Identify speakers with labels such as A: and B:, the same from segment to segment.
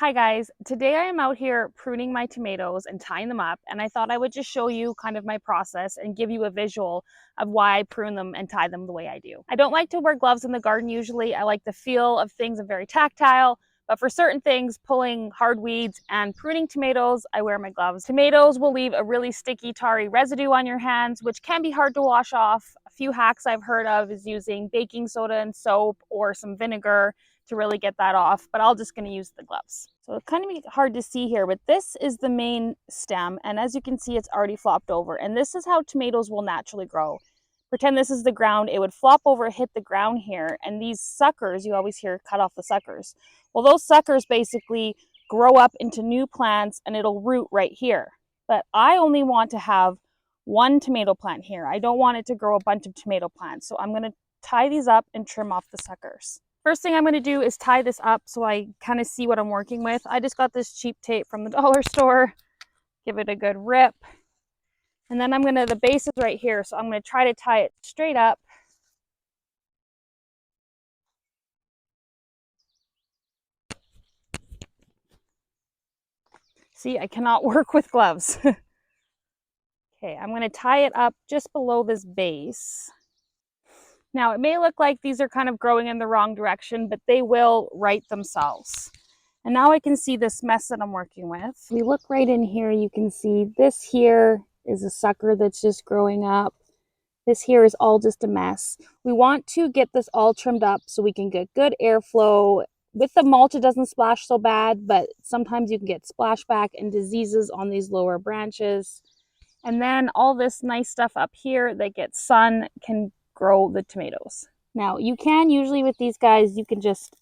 A: Hi guys, today I am out here pruning my tomatoes and tying them up, and I thought I would just show you kind of my process and give you a visual of why I prune them and tie them the way I do. I don't like to wear gloves in the garden usually. I like the feel of things. I'm very tactile, but for certain things, pulling hard weeds and pruning tomatoes, I wear my gloves. Tomatoes will leave a really sticky, tarry residue on your hands, which can be hard to wash off. A few hacks I've heard of is using baking soda and soap or some vinegar to really get that off, but I'm just going to use the gloves. So it's kind of hard to see here, but this is the main stem, and as you can see, it's already flopped over, and this is how tomatoes will naturally grow. Pretend this is the ground. It would flop over, hit the ground here, and these suckers, you always hear cut off the suckers. Well, those suckers basically grow up into new plants, and it'll root right here. But I only want to have one tomato plant here. I don't want it to grow a bunch of tomato plants, so I'm going to tie these up and trim off the suckers. First thing I'm going to do is tie this up so I kind of see what I'm working with. I just got this cheap tape from the dollar store. Give it a good rip. And then the base is right here, so I'm going to try to tie it straight up. See, I cannot work with gloves. Okay, I'm going to tie it up just below this base. Now, it may look like these are kind of growing in the wrong direction, but they will right themselves. And now I can see this mess that I'm working with. If we look right in here, you can see this here is a sucker that's just growing up. This here is all just a mess. We want to get this all trimmed up so we can get good airflow. With the mulch, it doesn't splash so bad, but sometimes you can get splashback and diseases on these lower branches. And then all this nice stuff up here that gets sun can grow the tomatoes. Now, you can usually with these guys, you can just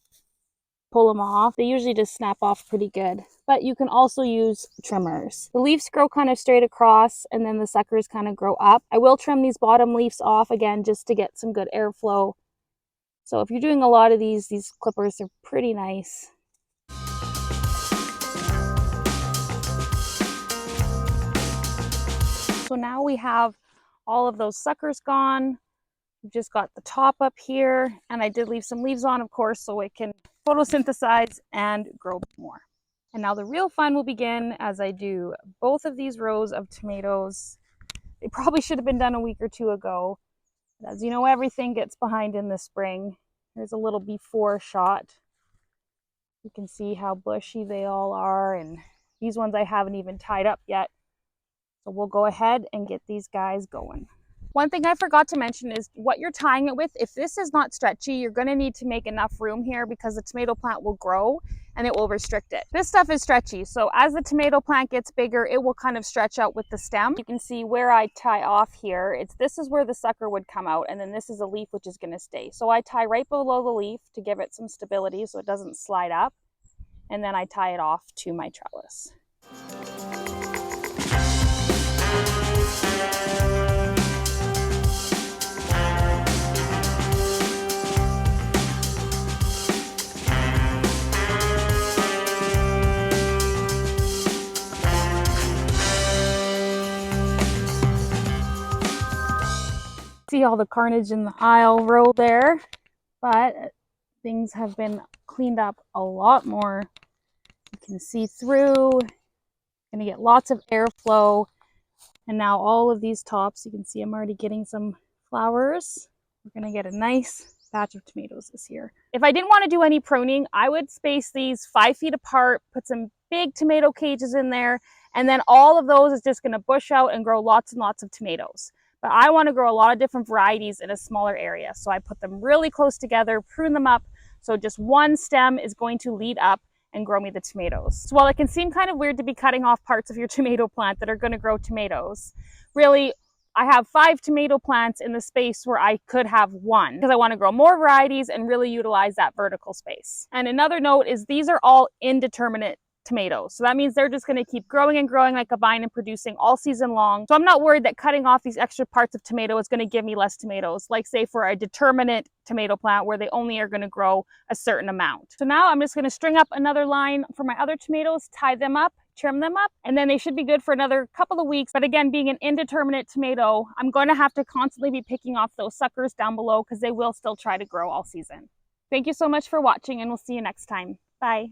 A: pull them off. They usually just snap off pretty good, but you can also use trimmers. The leaves grow kind of straight across, and then the suckers kind of grow up. I will trim these bottom leaves off again just to get some good airflow. So if you're doing a lot of these clippers are pretty nice. So now we have all of those suckers gone. We've just got the top up here, and I did leave some leaves on, of course, so it can photosynthesize and grow more. And now the real fun will begin as I do both of these rows of tomatoes. They probably should have been done a week or two ago. But as you know, everything gets behind in the spring. Here's a little before shot. You can see how bushy they all are, and these ones I haven't even tied up yet. So we'll go ahead and get these guys going. One thing I forgot to mention is what you're tying it with. If this is not stretchy, you're going to need to make enough room here because the tomato plant will grow and it will restrict it. This stuff is stretchy, so as the tomato plant gets bigger, it will kind of stretch out with the stem. You can see where I tie off here. This is where the sucker would come out, and then this is a leaf which is going to stay. So I tie right below the leaf to give it some stability so it doesn't slide up, and then I tie it off to my trellis. See all the carnage in the aisle row there, but things have been cleaned up a lot more. You can see through. Gonna get lots of airflow, and now all of these tops, you can see I'm already getting some flowers. We're gonna get a nice batch of tomatoes this year. If I didn't want to do any pruning, I would space these 5 feet apart, put some big tomato cages in there, and then all of those is just gonna bush out and grow lots and lots of tomatoes. But I want to grow a lot of different varieties in a smaller area. So I put them really close together, prune them up. So just one stem is going to lead up and grow me the tomatoes. So while it can seem kind of weird to be cutting off parts of your tomato plant that are going to grow tomatoes, really, I have 5 tomato plants in the space where I could have 1 because I want to grow more varieties and really utilize that vertical space. And another note is these are all indeterminate tomatoes. So that means they're just going to keep growing and growing like a vine and producing all season long. So I'm not worried that cutting off these extra parts of tomato is going to give me less tomatoes, like say for a determinate tomato plant where they only are going to grow a certain amount. So now I'm just going to string up another line for my other tomatoes, tie them up, trim them up, and then they should be good for another couple of weeks. But again, being an indeterminate tomato, I'm going to have to constantly be picking off those suckers down below because they will still try to grow all season. Thank you so much for watching, and we'll see you next time. Bye.